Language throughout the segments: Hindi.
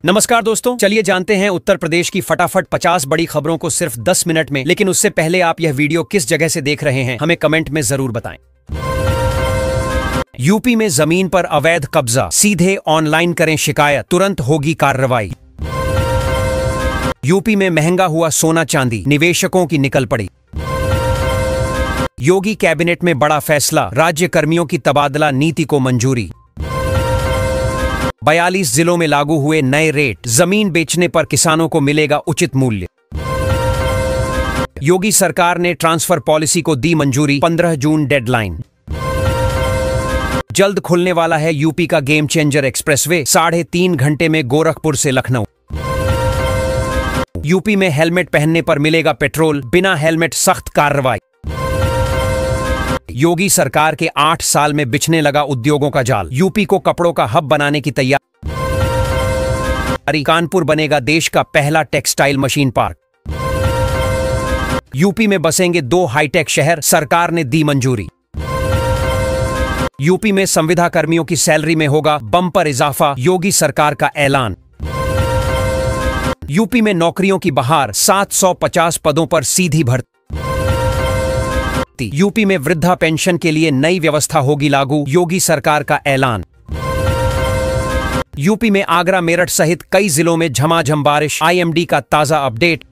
नमस्कार दोस्तों, चलिए जानते हैं उत्तर प्रदेश की फटाफट 50 बड़ी खबरों को सिर्फ 10 मिनट में। लेकिन उससे पहले आप यह वीडियो किस जगह से देख रहे हैं हमें कमेंट में जरूर बताएं। यूपी में जमीन पर अवैध कब्जा, सीधे ऑनलाइन करें शिकायत, तुरंत होगी कार्रवाई। यूपी में महंगा हुआ सोना चांदी, निवेशकों की निकल पड़ी। योगी कैबिनेट में बड़ा फैसला, राज्य कर्मियों की तबादला नीति को मंजूरी। 42 जिलों में लागू हुए नए रेट, जमीन बेचने पर किसानों को मिलेगा उचित मूल्य। योगी सरकार ने ट्रांसफर पॉलिसी को दी मंजूरी, 15 जून डेडलाइन। जल्द खुलने वाला है यूपी का गेम चेंजर एक्सप्रेसवे, 3.5 घंटे में गोरखपुर से लखनऊ। यूपी में हेलमेट पहनने पर मिलेगा पेट्रोल, बिना हेलमेट सख्त कार्रवाई। योगी सरकार के 8 साल में बिछने लगा उद्योगों का जाल, यूपी को कपड़ों का हब बनाने की तैयारी। कानपुर बनेगा देश का पहला टेक्सटाइल मशीन पार्क। यूपी में बसेंगे 2 हाईटेक शहर, सरकार ने दी मंजूरी। यूपी में संविदा कर्मियों की सैलरी में होगा बम्पर इजाफा, योगी सरकार का ऐलान। यूपी में नौकरियों की बहार, 750 पदों पर सीधी भर्ती। यूपी में वृद्धा पेंशन के लिए नई व्यवस्था होगी लागू, योगी सरकार का ऐलान। यूपी में आगरा, मेरठ सहित कई जिलों में झमाझम बारिश, आईएमडी का ताजा अपडेट।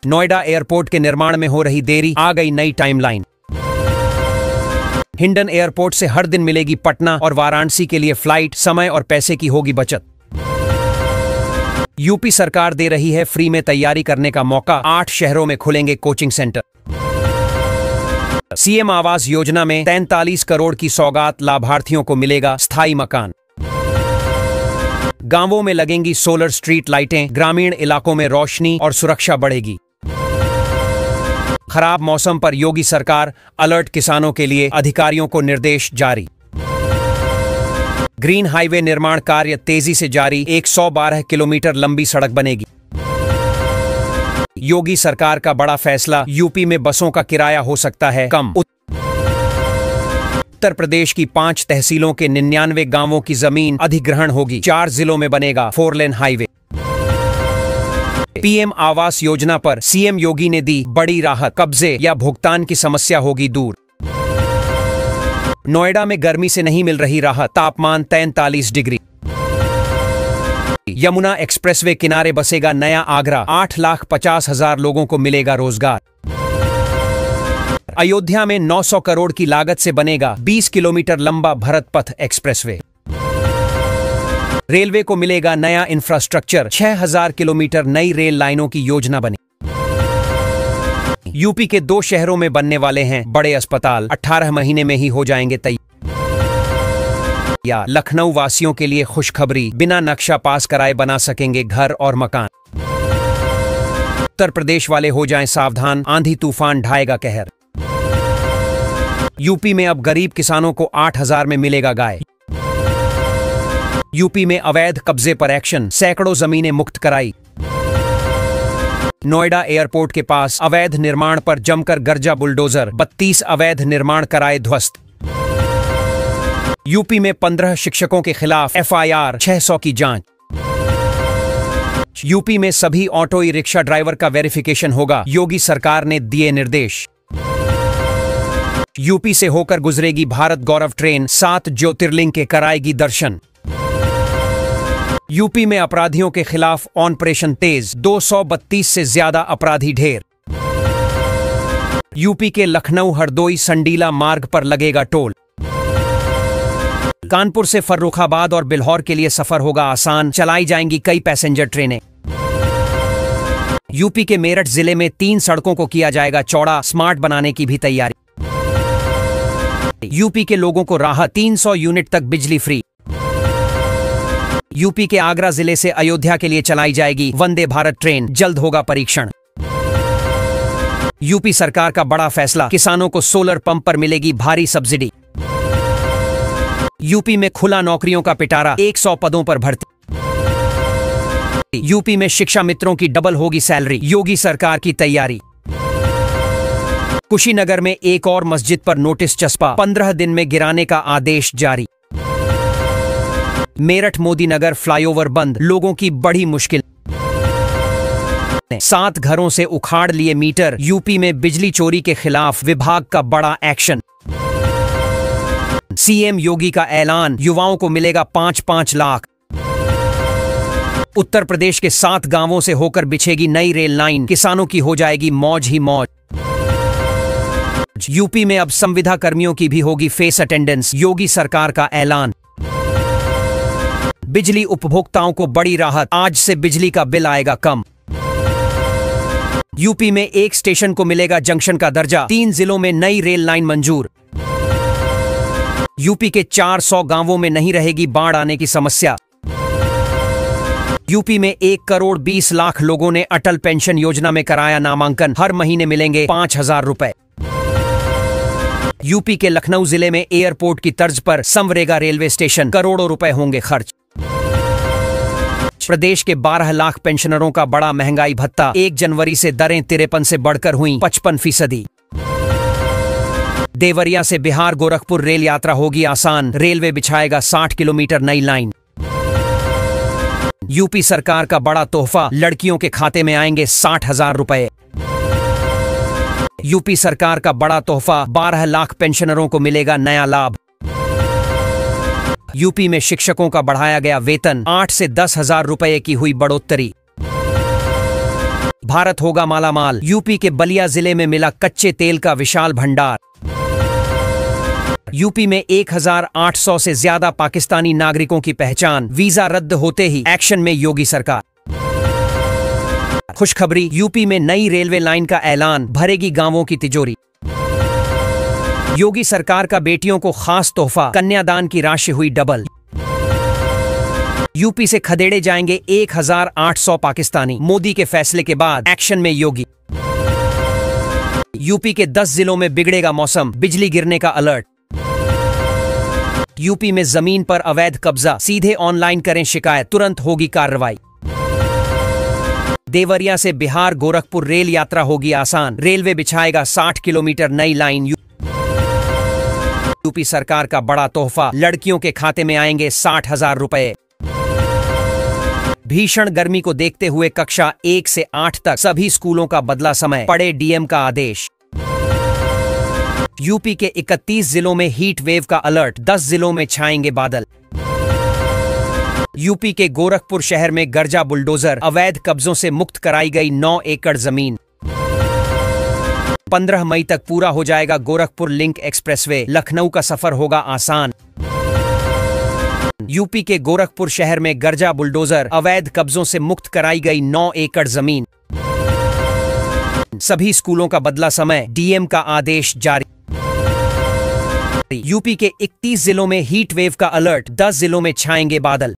नोएडा एयरपोर्ट के निर्माण में हो रही देरी, आ गई नई टाइमलाइन। हिंडन एयरपोर्ट से हर दिन मिलेगी पटना और वाराणसी के लिए फ्लाइट, समय और पैसे की होगी बचत। यूपी सरकार दे रही है फ्री में तैयारी करने का मौका, 8 शहरों में खुलेंगे coaching centre. CM Awas Yojana में 43 करोड़ की सौगात, लाभार्थियों को मिलेगा स्थायी मकान। गांवों में लगेंगी सोलर स्ट्रीट लाइटें, ग्रामीण इलाकों में रोशनी और सुरक्षा बढ़ेगी। खराब मौसम पर योगी सरकार अलर्ट, किसानों के लिए अधिकारियों को निर्देश जारी। ग्रीन हाईवे निर्माण कार्य तेजी से जारी, 112 किलोमीटर लंबी सड़क बनेगी। योगी सरकार का बड़ा फैसला, यूपी में बसों का किराया हो सकता है कम। उत्तर प्रदेश की 5 तहसीलों के 99 गांवों की जमीन अधिग्रहण होगी, 4 जिलों में बनेगा 4 lane highway. PM Awas Yojana पर सीएम योगी ने दी बड़ी राहत, कब्जे या भुगतान की समस्या होगी दूर। नोएडा में गर्मी से नहीं मिल रही राहत, तापमान 43 डिग्री। यमुना एक्सप्रेसवे किनारे बसेगा नया आगरा, 8,50,000 लोगों को मिलेगा रोजगार। अयोध्या में 900 करोड़ की लागत से बनेगा 20 किलोमीटर लंबा भरत पथ एक्सप्रेसवे। रेलवे को मिलेगा नया इंफ्रास्ट्रक्चर, 6,000 किलोमीटर नई रेल लाइनों की योजना बनी। यूपी के 2 शहरों में बनने वाले हैं बड़े अस्पताल, 18 महीने में ही हो जाएंगे तैयार। लखनऊ वासियों के लिए खुशखबरी, बिना नक्शा पास कराए बना सकेंगे घर और मकान। उत्तर प्रदेश वाले हो जाएं सावधान, आंधी तूफान ढाएगा कहर। यूपी में अब गरीब किसानों को 8,000 में मिलेगा गाय। यूपी में अवैध कब्जे पर एक्शन, सैकड़ों जमीनें मुक्त कराई। नोएडा एयरपोर्ट के पास अवैध निर्माण पर जमकर गर्जा बुलडोजर, 32 अवैध निर्माण कराए ध्वस्त। यूपी में 15 शिक्षकों के खिलाफ एफआईआर, 600 की जांच। यूपी में सभी ऑटो रिक्शा ड्राइवर का वेरिफिकेशन होगा, योगी सरकार ने दिए निर्देश। यूपी से होकर गुजरेगी भारत गौरव ट्रेन, 7 ज्योतिर्लिंग के कराएगी दर्शन। यूपी में अपराधियों के खिलाफ ऑपरेशन तेज, 232 से ज्यादा अपराधी ढेर। यूपी के लखनऊ हरदोई संडीला मार्ग पर लगेगा टोल। कानपुर से फर्रुखाबाद और बिल्हौर के लिए सफर होगा आसान, चलाई जाएंगी कई पैसेंजर ट्रेनें। यूपी के मेरठ जिले में 3 सड़कों को किया जाएगा चौड़ा, स्मार्ट बनाने की भी तैयारी। यूपी के लोगों को राहत, 300 यूनिट तक बिजली फ्री। यूपी के आगरा जिले से अयोध्या के लिए चलाई जाएगी वंदे भारत ट्रेन, जल्द होगा परीक्षण। यूपी सरकार का बड़ा फैसला, किसानों को सोलर पंप पर मिलेगी भारी सब्सिडी। यूपी में खुला नौकरियों का पिटारा, 100 पदों पर भर्ती। यूपी में शिक्षा मित्रों की डबल होगी सैलरी, योगी सरकार की तैयारी। कुशीनगर में एक और मस्जिद पर नोटिस चस्पा, 15 दिन में गिराने का आदेश जारी। मेरठ मोदी नगर फ्लाईओवर बंद, लोगों की बड़ी मुश्किल। 7 घरों से उखाड़ लिए मीटर, यूपी में बिजली चोरी के खिलाफ विभाग का बड़ा एक्शन। सीएम योगी का ऐलान, युवाओं को मिलेगा 5-5 लाख। उत्तर प्रदेश के 7 गांवों से होकर बिछेगी नई रेल लाइन, किसानों की हो जाएगी मौज ही मौज। यूपी में अब संविदा कर्मियों की भी होगी फेस अटेंडेंस, योगी सरकार का ऐलान। बिजली उपभोक्ताओं को बड़ी राहत, आज से बिजली का बिल आएगा कम। यूपी में एक स्टेशन को मिलेगा जंक्शन का दर्जा, 3 जिलों में नई रेल लाइन मंजूर। यूपी के 400 गांवों में नहीं रहेगी बाढ़ आने की समस्या। यूपी में 1 करोड़ 20 लाख लोगों ने अटल पेंशन योजना में कराया नामांकन, हर महीने मिलेंगे 5,000 रुपए। यूपी के लखनऊ जिले में एयरपोर्ट की तर्ज पर संवरेगा रेलवे स्टेशन, करोड़ों रुपए होंगे खर्च। प्रदेश के 12 लाख पेंशनरों का बड़ा महंगाई भत्ता, 1 जनवरी से दरें 53 से बढ़कर हुई 55%। देवरिया से बिहार गोरखपुर रेल यात्रा होगी आसान, रेलवे बिछाएगा 60 किलोमीटर नई लाइन। यूपी सरकार का बड़ा तोहफा, लड़कियों के खाते में आएंगे 60,000 रुपए। यूपी सरकार का बड़ा तोहफा, 12 लाख पेंशनरों को मिलेगा नया लाभ। यूपी में शिक्षकों का बढ़ाया गया वेतन, 8 से 10,000 रुपए की हुई बढ़ोतरी। भारत होगा मालामाल, यूपी के बलिया जिले में मिला कच्चे तेल का विशाल भंडार। यूपी में 1,800 से ज्यादा पाकिस्तानी नागरिकों की पहचान, वीजा रद्द होते ही एक्शन में योगी सरकार। खुशखबरी, यूपी में नई रेलवे लाइन का ऐलान, भरेगी गांवों की तिजोरी। योगी सरकार का बेटियों को खास तोहफा, कन्यादान की राशि हुई डबल। यूपी से खदेड़े जाएंगे 1,800 पाकिस्तानी, मोदी के फैसले के बाद एक्शन में योगी। यूपी के 10 जिलों में बिगड़ेगा मौसम, बिजली गिरने का अलर्ट। यूपी में जमीन पर अवैध कब्जा, सीधे ऑनलाइन करें शिकायत, तुरंत होगी कार्रवाई। देवरिया से बिहार गोरखपुर रेल यात्रा होगी आसान, रेलवे बिछाएगा 60 किलोमीटर नई लाइन। यूपी सरकार का बड़ा तोहफा, लड़कियों के खाते में आएंगे 60,000 रुपए। भीषण गर्मी को देखते हुए कक्षा 1 से 8 तक सभी स्कूलों का बदला समय, पड़े डीएम का आदेश। यूपी के 31 जिलों में हीट वेव का अलर्ट, 10 जिलों में छाएंगे बादल। यूपी के गोरखपुर शहर में गरजा बुलडोजर, अवैध कब्जों से मुक्त कराई गई 9 एकड़ जमीन। 15 मई तक पूरा हो जाएगा गोरखपुर लिंक एक्सप्रेसवे, लखनऊ का सफर होगा आसान। यूपी के गोरखपुर शहर में गरजा बुलडोजर, अवैध कब्जों से मुक्त कराई गई 9 एकड़ जमीन। सभी स्कूलों का बदला समय, डीएम का आदेश जारी। यूपी के 31 जिलों में हीट वेव का अलर्ट, 10 जिलों में छाएंगे बादल।